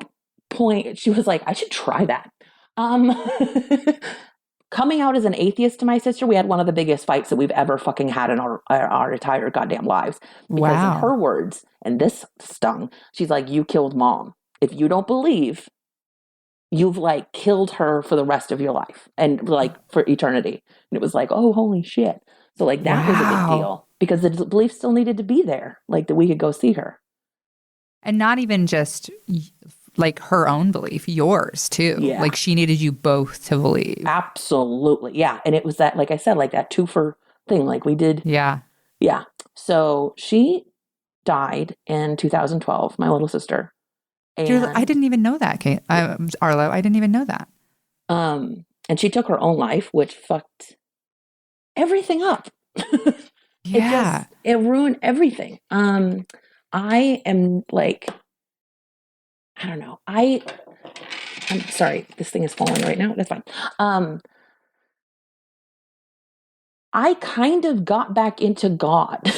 point she was like, I should try that. Coming out as an atheist to my sister, we had one of the biggest fights that we've ever fucking had in our entire goddamn lives. Because in her words, and this stung, she's like, you killed mom. If you don't believe, you've like killed her for the rest of your life and like for eternity. And it was like, oh, holy shit. So like that was a big deal because the belief still needed to be there, like that we could go see her. And not even just like her own belief, yours too. Yeah. Like she needed you both to believe. Absolutely. Yeah. And it was that, like I said, like that twofer thing, like we did. Yeah. Yeah. So she died in 2012, my little sister. And I didn't even know that, Kate. Arlo, I didn't even know that. And she took her own life, which fucked everything up. Yeah. It ruined everything. I am like, I don't know. I'm sorry, this thing is falling right now. That's fine. I kind of got back into God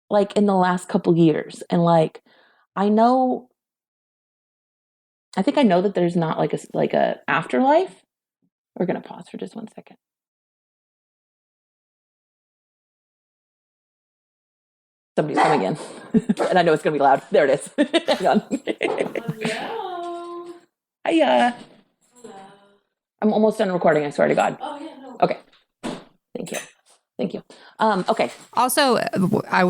like in the last couple years. And like, I think I know that there's not like a afterlife. We're going to pause for just 1 second. Somebody's coming in. And I know it's going to be loud. There it is. Hang on. Hello. Hiya. Hello. I'm almost done recording, I swear to God. Oh, yeah, no. Okay. Thank you. Okay. Also,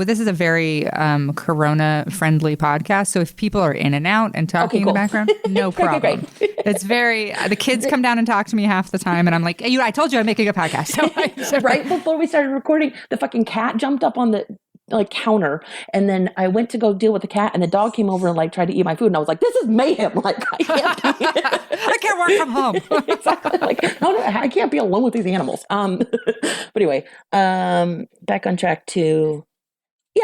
this is a very Corona-friendly podcast. So if people are in and out and talking in the background, no problem. Great. It's very, the kids come down and talk to me half the time. And I'm like, hey, I told you I'm making a podcast. So right before we started recording, the fucking cat jumped up on the counter, and then I went to go deal with the cat, and the dog came over and like tried to eat my food, and I was like, this is mayhem. Like I can't work from home. Exactly. Like no, I can't be alone with these animals. But anyway, back on track to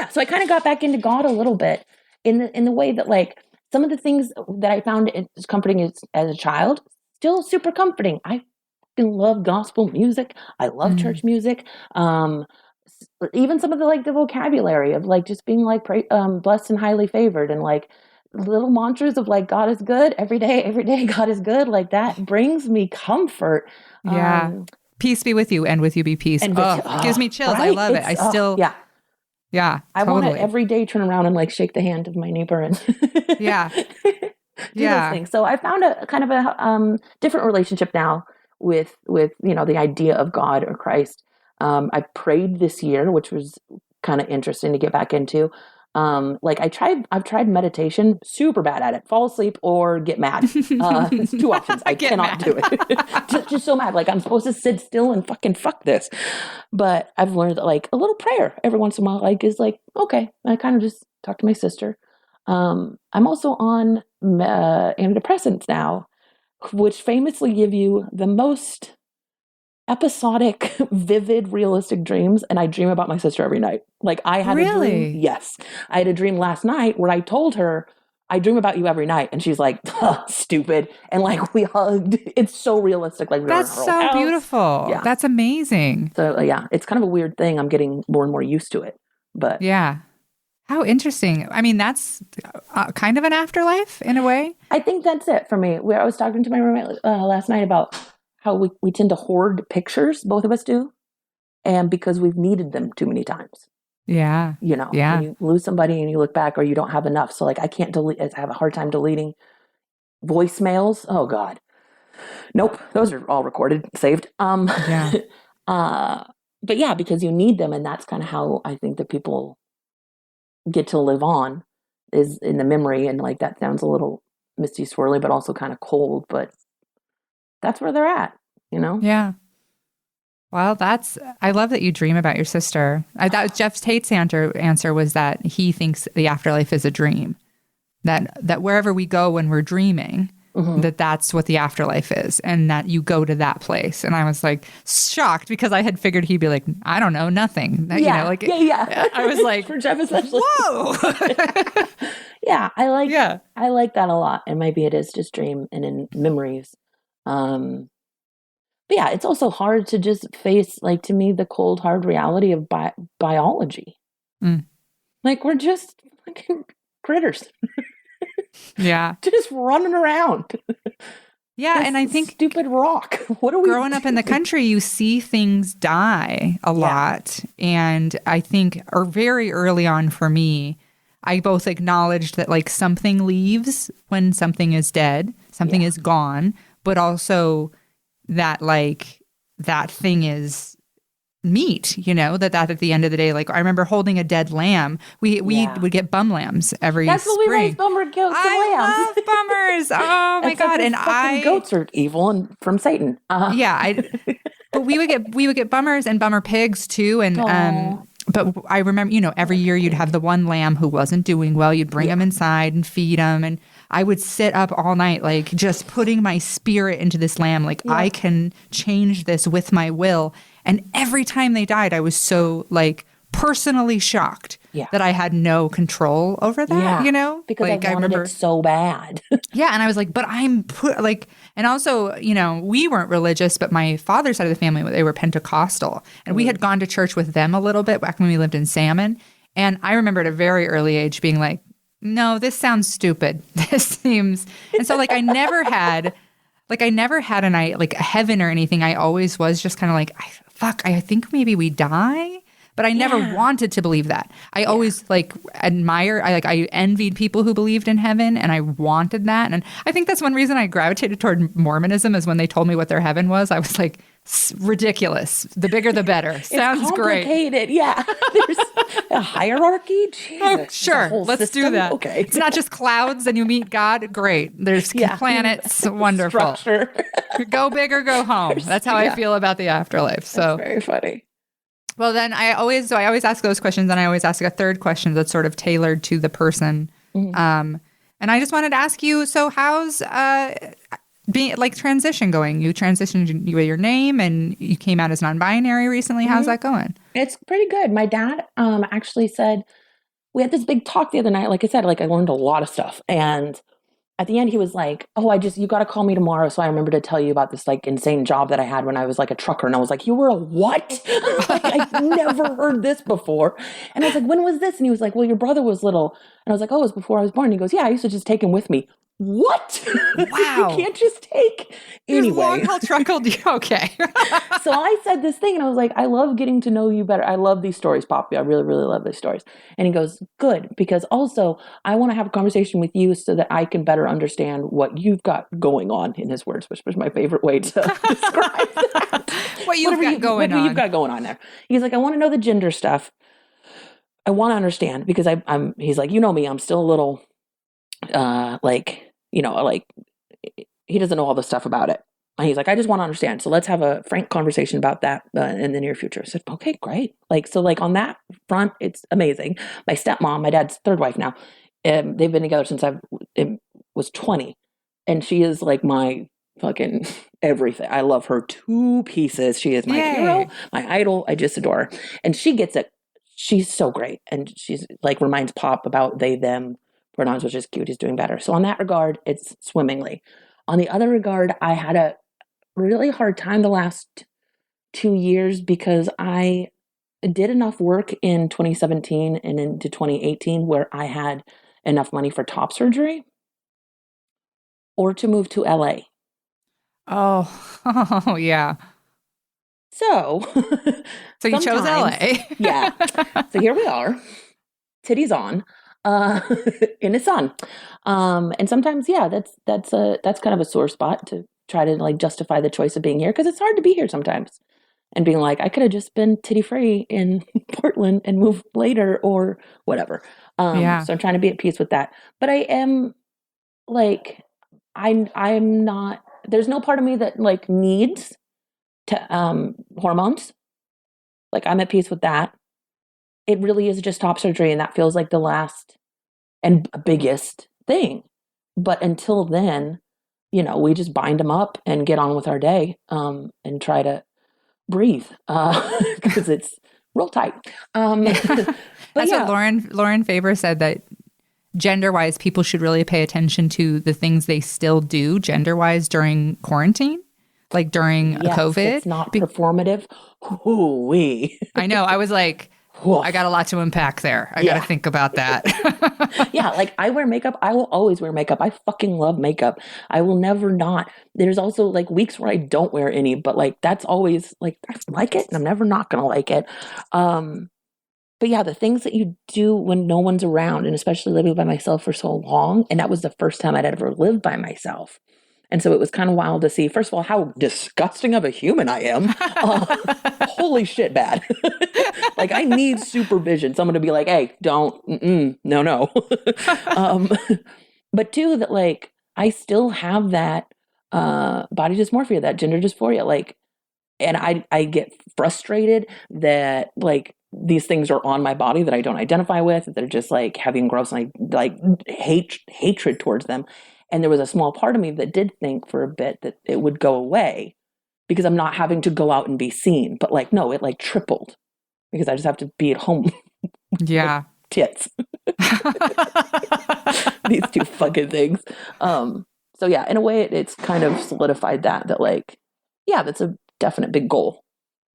so I kind of got back into God a little bit in the way that like some of the things that I found as comforting as a child, still super comforting. I love gospel music. I love church music. Even some of the like the vocabulary of like just being like blessed and highly favored, and like little mantras of like, God is good every day, God is good. Like that brings me comfort. Yeah. Peace be with you, and with you be peace. And It gives me chills. I right? love it. I still, yeah. yeah, I want to totally. every day turn around and like shake the hand of my neighbor and Yeah. do those things. So I found a kind of a different relationship now with the idea of God or Christ. I prayed this year, which was kind of interesting to get back into. I've tried meditation, super bad at it, fall asleep or get mad. It's two options. I cannot do it. just so mad. Like I'm supposed to sit still and fuck this. But I've learned that like a little prayer every once in a while, like is like, okay. I kind of just talk to my sister. I'm also on antidepressants now, which famously give you the most episodic, vivid, realistic dreams. And I dream about my sister every night. Like I had a dream. Yes. I had a dream last night where I told her, I dream about you every night. And she's like, stupid. And like we hugged. It's so realistic. Like that's so beautiful. Yeah. That's amazing. So yeah, it's kind of a weird thing. I'm getting more and more used to it. But yeah. How interesting. I mean, that's kind of an afterlife in a way. I think that's it for me. I was talking to my roommate last night about how we tend to hoard pictures, both of us do, and because we've needed them too many times. Yeah. Yeah. When you lose somebody and you look back or you don't have enough. So like I can't delete, I have a hard time deleting voicemails. Oh God. Nope. Those are all recorded, saved. Yeah. But yeah, because you need them. And that's kind of how I think that people get to live on is in the memory. And like, that sounds a little misty swirly, but also kind of cold, but that's where they're at, Yeah. Well, I love that you dream about your sister. That was Jeff Tate's answer was that he thinks the afterlife is a dream. That wherever we go when we're dreaming, that's what the afterlife is, and that you go to that place. And I was like shocked because I had figured he'd be like, I don't know, nothing. Yeah. I was like, for Jeff especially. Whoa. Yeah, I like that a lot. And maybe it is just dream and in memories. But yeah, it's also hard to just face, like, to me, the cold, hard reality of biology. Like, we're just fucking critters. Yeah. Just running around. Yeah, and I think stupid rock. What are we growing up in the country, you see things die a lot. And I think, or very early on for me, I both acknowledged that like something leaves when something is dead, something is gone, but also that like that thing is meat, that at the end of the day, like I remember holding a dead lamb. We would get bum lambs every That's spring. What we raise bummer goats and lambs. I love bummers. Oh my God. And goats are evil and from Satan. Yeah. But we would get bummers and bummer pigs too. And, but I remember, every year you'd have the one lamb who wasn't doing well. You'd bring him inside and feed him. And I would sit up all night, like just putting my spirit into this lamb. Like I can change this with my will. And every time they died, I was so like personally shocked that I had no control over that, because like, I wanted it so bad. Yeah. And I was like, but and also, we weren't religious, but my father's side of the family, they were Pentecostal. And we had gone to church with them a little bit back when we lived in Salmon. And I remember at a very early age being like, no, this sounds stupid. This seems, and so like I never had a heaven or anything. I always was just kind of like, I think maybe we die. But I never wanted to believe that. I always like I envied people who believed in heaven, and I wanted that. And I think that's one reason I gravitated toward Mormonism is when they told me what their heaven was. I was like, ridiculous. The bigger, the better. Sounds great. Complicated. Yeah. There's a hierarchy. Jesus. Sure. Let's do that. Okay. It's not just clouds and you meet God. Great. There's planets. Wonderful. Structure. Go big or go home. That's how I feel about the afterlife. So that's very funny. Well, then I always ask those questions, and I always ask a third question that's sort of tailored to the person. And I just wanted to ask you, so how's being like transition going? You transitioned your name, and you came out as non-binary recently. How's that going? It's pretty good. My dad actually said, we had this big talk the other night. Like I said, like I learned a lot of stuff, and at the end, he was like, you got to call me tomorrow. So I remember to tell you about this like insane job that I had when I was like a trucker. And I was like, you were a what? Like, I've never heard this before. And I was like, when was this? And he was like, well, your brother was little. And I was like, oh, it was before I was born. And he goes, yeah, I used to just take him with me. What? Wow. You can't just take There's long anyway. haul truckle. Okay. So I said this thing and I was like, I love getting to know you better. I love these stories, Poppy. I really, really love these stories. And he goes, good, because also I want to have a conversation with you so that I can better understand what you've got going on, in his words, which was my favorite way to describe that. What you've got going what on. you've got going on there. He's like, I want to know the gender stuff. I want to understand because he's like, you know me, I'm still a little, like, he doesn't know all the stuff about it. And he's like, I just want to understand. So let's have a frank conversation about that in the near future. I said, okay, great. So on that front, it's amazing. My stepmom, my dad's third wife now, they've been together since I was 20. And she is like my fucking everything. I love her to pieces. She is my hero, my idol. I just adore her. And she gets it. She's so great. And she's like reminds Pop about they, them pronouns, which is cute. He's doing better. So on that regard, it's swimmingly. On the other regard, I had a really hard time the last 2 years because I did enough work in 2017 and into 2018 where I had enough money for top surgery or to move to LA. Oh, yeah. So you chose LA. Yeah. So here we are, titties on, in the sun. And sometimes, yeah, that's kind of a sore spot to try to like justify the choice of being here because it's hard to be here sometimes and being like, I could have just been titty free in Portland and moved later or whatever. So I'm trying to be at peace with that. But I am like, I'm not, there's no part of me that like needs to, hormones. Like I'm at peace with that. It really is just top surgery. And that feels like the last and biggest thing. But until then, we just bind them up and get on with our day, and try to breathe, because it's real tight. That's what Lauren Faber said, that gender-wise, people should really pay attention to the things they still do gender-wise during quarantine, like during COVID. It's not performative. Ooh-wee. I know. I was like, I got a lot to unpack there. I got to think about that. Yeah, like I wear makeup. I will always wear makeup. I fucking love makeup. I will never not. There's also like weeks where I don't wear any, but like that's always like I like it and I'm never not gonna like it. But yeah, the things that you do when no one's around, and especially living by myself for so long, and that was the first time I'd ever lived by myself. And so it was kind of wild to see, first of all, how disgusting of a human I am. Holy shit, bad. Like, I need supervision. Someone to be like, hey, don't, no. But two, that, like, I still have that body dysmorphia, that gender dysphoria. Like, and I get frustrated that, like, these things are on my body that I don't identify with. They're just, like, heavy and gross, and I, like, hatred towards them. And there was a small part of me that did think for a bit that it would go away because I'm not having to go out and be seen. But like, no, it like tripled because I just have to be at home. Yeah. Tits. These two fucking things. So yeah, in a way it's kind of solidified that like, yeah, that's a definite big goal.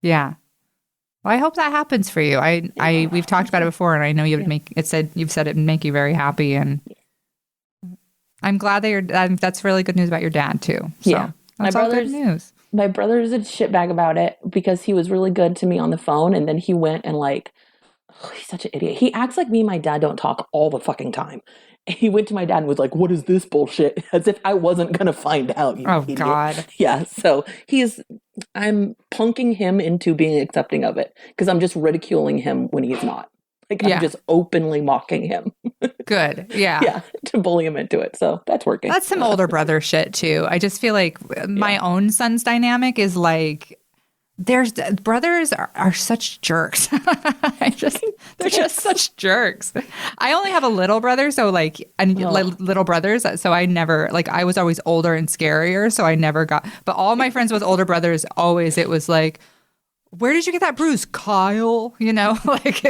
Yeah. Well, I hope that happens for you. We've talked about it before, and I know you've said it would make you very happy, and I'm glad that that's really good news about your dad too. So yeah, that's all good news. My brother's a shitbag about it because he was really good to me on the phone, and then he went and like, he's such an idiot. He acts like me and my dad don't talk all the fucking time. He went to my dad and was like, "What is this bullshit?" As if I wasn't gonna find out. Oh idiot. God. Yeah. So I'm punking him into being accepting of it because I'm just ridiculing him when he's not. Like, I'm just openly mocking him. Good. Yeah. Yeah, to bully him into it. So that's working. That's some older brother shit, too. I just feel like my own son's dynamic is like, brothers are such jerks. They're just such jerks. I only have a little brother, so like, little brothers. So I never, like, I was always older and scarier. So I never but all my friends with older brothers, always, it was like, where did you get that bruise, Kyle? Like,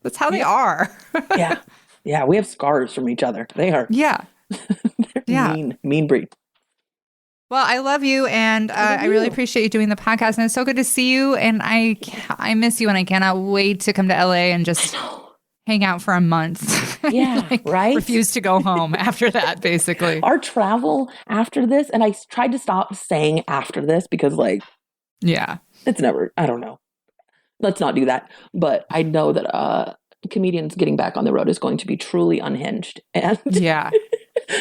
that's how they are. Yeah. Yeah. We have scars from each other. They are. Yeah. They're mean breed. Well, I love you, and I really appreciate you doing the podcast, and it's so good to see you, and I miss you, and I cannot wait to come to LA and just hang out for a month. Yeah, Like, right? refuse to go home after that, basically. Our travel after this, and I tried to stop saying after this because, like, Yeah. it's never, I don't know. Let's not do that. But I know that comedians getting back on the road is going to be truly unhinged and Yeah.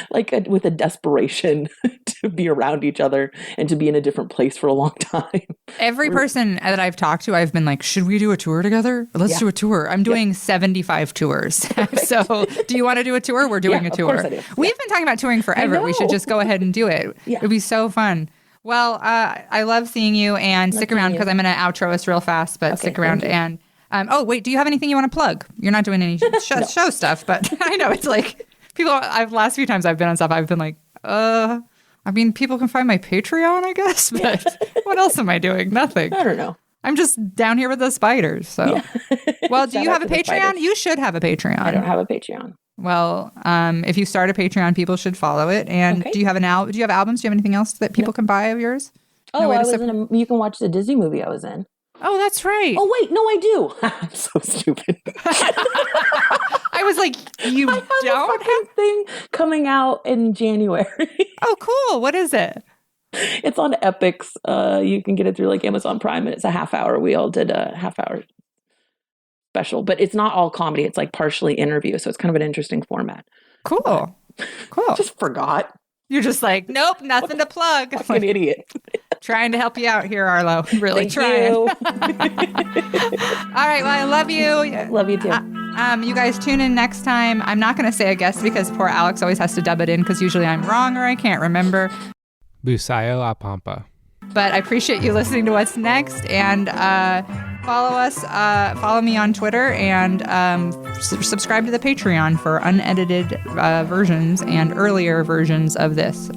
like with a desperation to be around each other and to be in a different place for a long time. Every person that I've talked to, I've been like, should we do a tour together? Let's do a tour. I'm doing 75 tours. So do you want to do a tour? We're doing a tour. Of course I do. We've been talking about touring forever. We should just go ahead and do it. Yeah. It'd be so fun. Well, I love seeing you, and stick around because I'm going to outro us real fast, but stick around. And oh, wait, do you have anything you want to plug? You're not doing any show stuff, but I know it's like people, last few times I've been on stuff, I've been like, I mean, people can find my Patreon, I guess, but what else am I doing? Nothing. I don't know. I'm just down here with the spiders. So, well, do you have a Patreon? Spiders. You should have a Patreon. I don't have a Patreon. Well, if you start a Patreon, people should follow it. And do you have do you have albums? Do you have anything else that people can buy of yours? Oh, I was in you can watch the Disney movie I was in. Oh, that's right. Oh, wait, no, I do. I'm so stupid. I was like, you I have don't a fucking thing coming out in January. Oh, cool. What is it? It's on Epix. You can get it through like Amazon Prime, and it's a half hour. We all did a half hour special, but it's not all comedy. It's like partially interview, so it's kind of an interesting format. Cool. Cool. Just forgot. You're just like, nope, nothing to plug. Like an idiot. Trying to help you out here, Arlo. Really Thank trying. you. All right. Well, I love you. Love you too. You guys tune in next time. I'm not going to say a guess because poor Alex always has to dub it in because usually I'm wrong or I can't remember. Busayo a Pampa. But I appreciate you listening to What's Next, and follow us, follow me on Twitter, and subscribe to the Patreon for unedited versions and earlier versions of this.